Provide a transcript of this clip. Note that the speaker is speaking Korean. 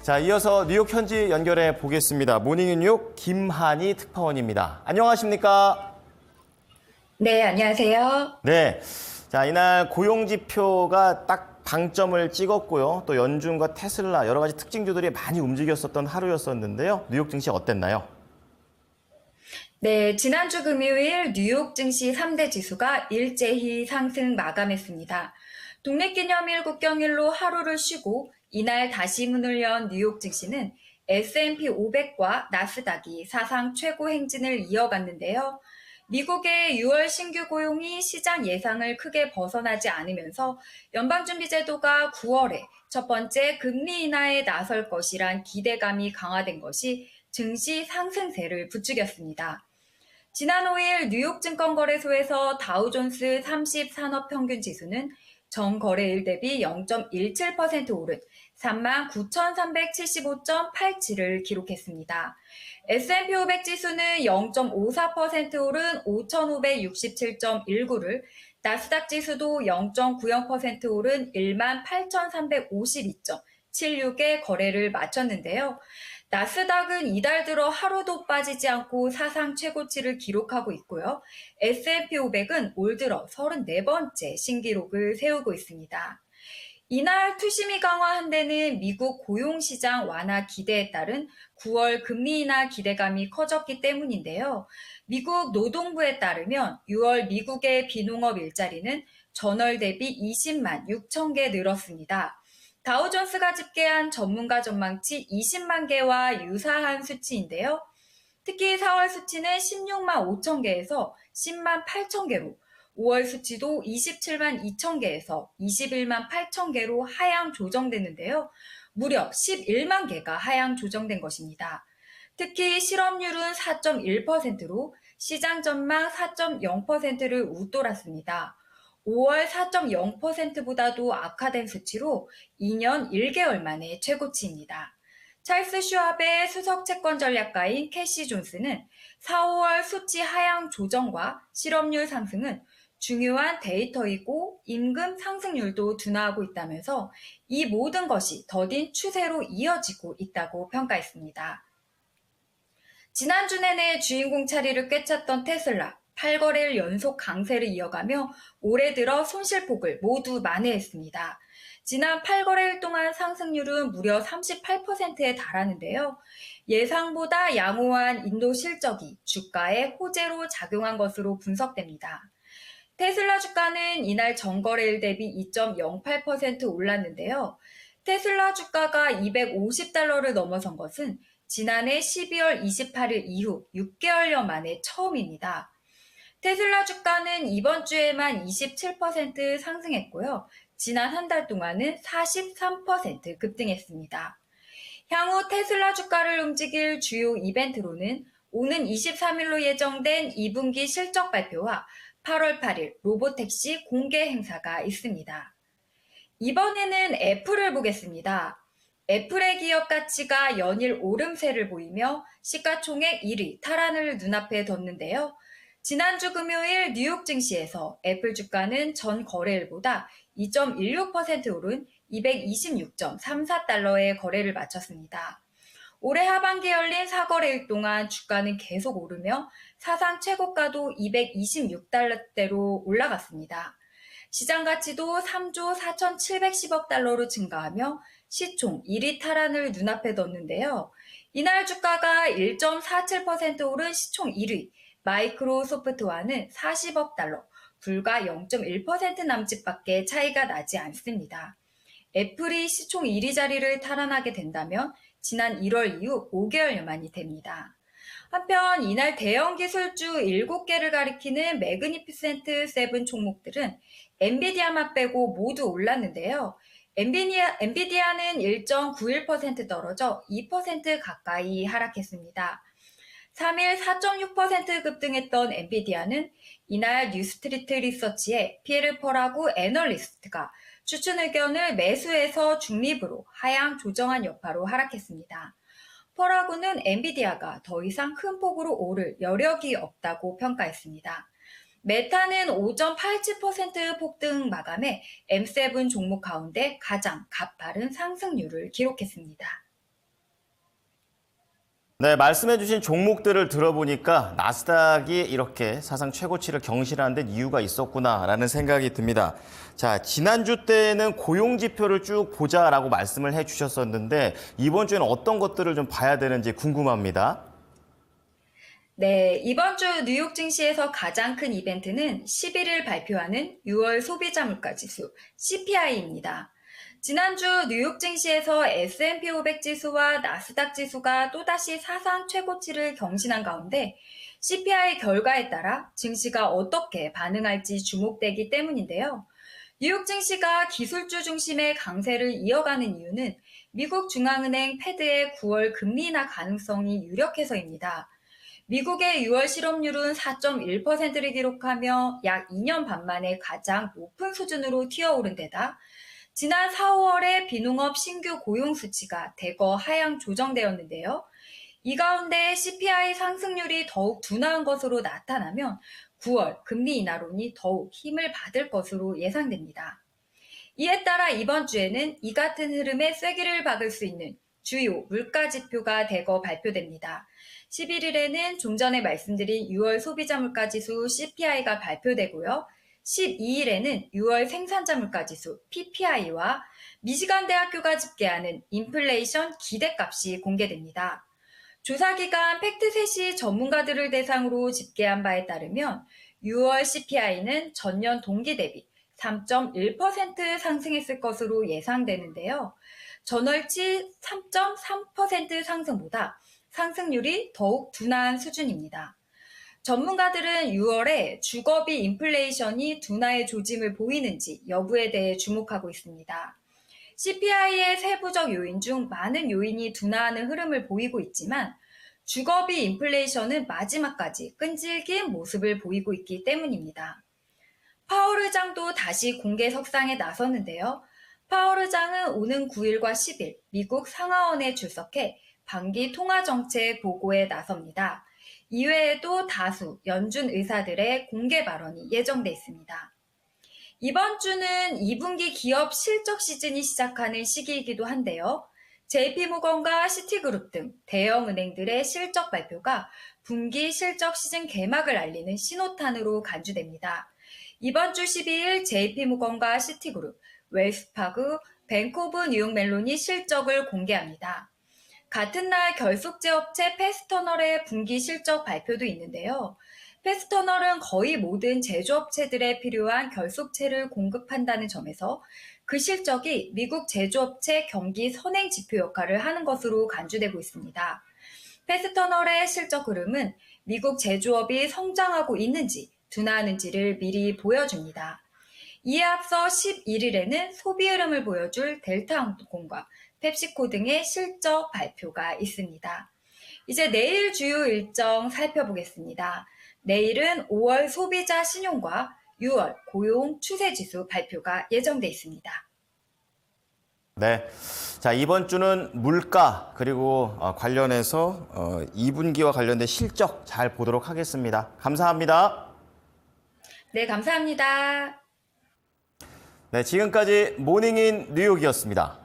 자, 이어서 뉴욕 현지 연결해 보겠습니다. 모닝 뉴욕 김한희 특파원입니다. 안녕하십니까? 네, 안녕하세요. 네. 자, 이날 고용 지표가 딱 방점을 찍었고요. 또 연준과 테슬라 여러 가지 특징주들이 많이 움직였었던 하루였었는데요. 뉴욕 증시 어땠나요? 네, 지난주 금요일 뉴욕 증시 3대 지수가 일제히 상승 마감했습니다. 독립기념일 국경일로 하루를 쉬고 이날 다시 문을 연 뉴욕 증시는 S&P 500과 나스닥이 사상 최고 행진을 이어갔는데요. 미국의 6월 신규 고용이 시장 예상을 크게 벗어나지 않으면서 연방준비제도가 9월에 첫 번째 금리 인하에 나설 것이란 기대감이 강화된 것이 증시 상승세를 부추겼습니다. 지난 5일 뉴욕 증권거래소에서 다우존스 30 산업평균지수는 전 거래일 대비 0.17% 오른 39,375.87을 기록했습니다. S&P 500 지수는 0.54% 오른 5,567.19를, 나스닥 지수도 0.90% 오른 18,352.76의 거래를 마쳤는데요. 나스닥은 이달 들어 하루도 빠지지 않고 사상 최고치를 기록하고 있고요. S&P 500은 올 들어 34번째 신기록을 세우고 있습니다. 이날 투심이 강화한 데는 미국 고용시장 완화 기대에 따른 9월 금리 인하 기대감이 커졌기 때문인데요. 미국 노동부에 따르면 6월 미국의 비농업 일자리는 전월 대비 20만 6천 개 늘었습니다. 다우존스가 집계한 전문가 전망치 20만 개와 유사한 수치인데요. 특히 4월 수치는 16만 5천 개에서 10만 8천 개로, 5월 수치도 27만 2천 개에서 21만 8천 개로 하향 조정됐는데요. 무려 11만 개가 하향 조정된 것입니다. 특히 실업률은 4.1%로 시장 전망 4.0%를 웃돌았습니다. 5월 4.0%보다도 악화된 수치로 2년 1개월 만에 최고치입니다. 찰스 슈왑의 수석 채권 전략가인 캐시 존스는 4, 5월 수치 하향 조정과 실업률 상승은 중요한 데이터이고 임금 상승률도 둔화하고 있다면서 이 모든 것이 더딘 추세로 이어지고 있다고 평가했습니다. 지난주 내내 주인공 자리를 꿰찼던 테슬라, 8거래일 연속 강세를 이어가며 올해 들어 손실폭을 모두 만회했습니다. 지난 8거래일 동안 상승률은 무려 38%에 달하는데요. 예상보다 양호한 인도 실적이 주가에 호재로 작용한 것으로 분석됩니다. 테슬라 주가는 이날 전거래일 대비 2.08% 올랐는데요. 테슬라 주가가 250달러를 넘어선 것은 지난해 12월 28일 이후 6개월여 만에 처음입니다. 테슬라 주가는 이번 주에만 27% 상승했고요. 지난 한 달 동안은 43% 급등했습니다. 향후 테슬라 주가를 움직일 주요 이벤트로는 오는 23일로 예정된 2분기 실적 발표와 8월 8일 로보택시 공개 행사가 있습니다. 이번에는 애플을 보겠습니다. 애플의 기업 가치가 연일 오름세를 보이며 시가총액 1위 탈환을 눈앞에 뒀는데요. 지난주 금요일 뉴욕 증시에서 애플 주가는 전 거래일보다 2.16% 오른 226.34달러의 거래를 마쳤습니다. 올해 하반기 열린 4거래일 동안 주가는 계속 오르며 사상 최고가도 226달러대로 올라갔습니다. 시장 가치도 3조 4,710억 달러로 증가하며 시총 1위 탈환을 눈앞에 뒀는데요. 이날 주가가 1.47% 오른 시총 1위 마이크로소프트와는 40억 달러, 불과 0.1% 남짓밖에 차이가 나지 않습니다. 애플이 시총 1위 자리를 탈환하게 된다면 지난 1월 이후 5개월여 만이 됩니다. 한편 이날 대형 기술주 7개를 가리키는 매그니피센트 7 종목들은 엔비디아만 빼고 모두 올랐는데요. 엔비디아는 1.91% 떨어져 2% 가까이 하락했습니다. 3일 4.6% 급등했던 엔비디아는 이날 뉴스트리트 리서치의 피에르 퍼라구 애널리스트가 추천 의견을 매수해서 중립으로 하향 조정한 여파로 하락했습니다. 퍼라구는 엔비디아가 더 이상 큰 폭으로 오를 여력이 없다고 평가했습니다. 메타는 5.87% 폭등 마감해 M7 종목 가운데 가장 가파른 상승률을 기록했습니다. 네, 말씀해주신 종목들을 들어보니까 나스닥이 이렇게 사상 최고치를 경신하는 데 이유가 있었구나라는 생각이 듭니다. 자, 지난주 때는 고용 지표를 쭉 보자라고 말씀을 해주셨었는데 이번 주에는 어떤 것들을 좀 봐야 되는지 궁금합니다. 네, 이번 주 뉴욕 증시에서 가장 큰 이벤트는 11일 발표하는 6월 소비자 물가 지수 CPI입니다. 지난주 뉴욕 증시에서 S&P 500 지수와 나스닥 지수가 또다시 사상 최고치를 경신한 가운데 CPI 결과에 따라 증시가 어떻게 반응할지 주목되기 때문인데요. 뉴욕 증시가 기술주 중심의 강세를 이어가는 이유는 미국 중앙은행 패드의 9월 금리 인하 가능성이 유력해서입니다. 미국의 6월 실업률은 4.1%를 기록하며 약 2년 반 만에 가장 높은 수준으로 튀어오른 데다 지난 4, 5월에 비농업 신규 고용 수치가 대거 하향 조정되었는데요. 이 가운데 CPI 상승률이 더욱 둔화한 것으로 나타나면 9월 금리 인하론이 더욱 힘을 받을 것으로 예상됩니다. 이에 따라 이번 주에는 이 같은 흐름에 쐐기를 박을 수 있는 주요 물가 지표가 대거 발표됩니다. 11일에는 좀 전에 말씀드린 6월 소비자 물가 지수 CPI가 발표되고요. 12일에는 6월 생산자 물가 지수 PPI와 미시간 대학교가 집계하는 인플레이션 기대값이 공개됩니다. 조사기관 팩트셋이 전문가들을 대상으로 집계한 바에 따르면 6월 CPI는 전년 동기 대비 3.1% 상승했을 것으로 예상되는데요. 전월치 3.3% 상승보다 상승률이 더욱 둔화한 수준입니다. 전문가들은 6월에 주거비 인플레이션이 둔화의 조짐을 보이는지 여부에 대해 주목하고 있습니다. CPI의 세부적 요인 중 많은 요인이 둔화하는 흐름을 보이고 있지만 주거비 인플레이션은 마지막까지 끈질긴 모습을 보이고 있기 때문입니다. 파월 의장도 다시 공개 석상에 나섰는데요. 파월 의장은 오는 9일과 10일 미국 상하원에 출석해 반기 통화정책 보고에 나섭니다. 이외에도 다수 연준 의사들의 공개 발언이 예정돼 있습니다. 이번 주는 2분기 기업 실적 시즌이 시작하는 시기이기도 한데요. JP모건과 시티그룹 등 대형 은행들의 실적 발표가 분기 실적 시즌 개막을 알리는 신호탄으로 간주됩니다. 이번 주 12일 JP모건과 시티그룹, 웰스파그, 뱅크 오브 뉴욕 멜론이 실적을 공개합니다. 같은 날 결속제 업체 패스터널의 분기 실적 발표도 있는데요. 패스터널은 거의 모든 제조업체들에 필요한 결속체를 공급한다는 점에서 그 실적이 미국 제조업체 경기 선행 지표 역할을 하는 것으로 간주되고 있습니다. 패스터널의 실적 흐름은 미국 제조업이 성장하고 있는지 둔화하는지를 미리 보여줍니다. 이에 앞서 11일에는 소비 흐름을 보여줄 델타항공과 펩시코 등의 실적 발표가 있습니다. 이제 내일 주요 일정 살펴보겠습니다. 내일은 5월 소비자 신용과 6월 고용 추세지수 발표가 예정돼 있습니다. 네. 자, 이번 주는 물가 그리고 관련해서 2분기와 관련된 실적 잘 보도록 하겠습니다. 감사합니다. 네, 감사합니다. 네, 지금까지 모닝인 뉴욕이었습니다.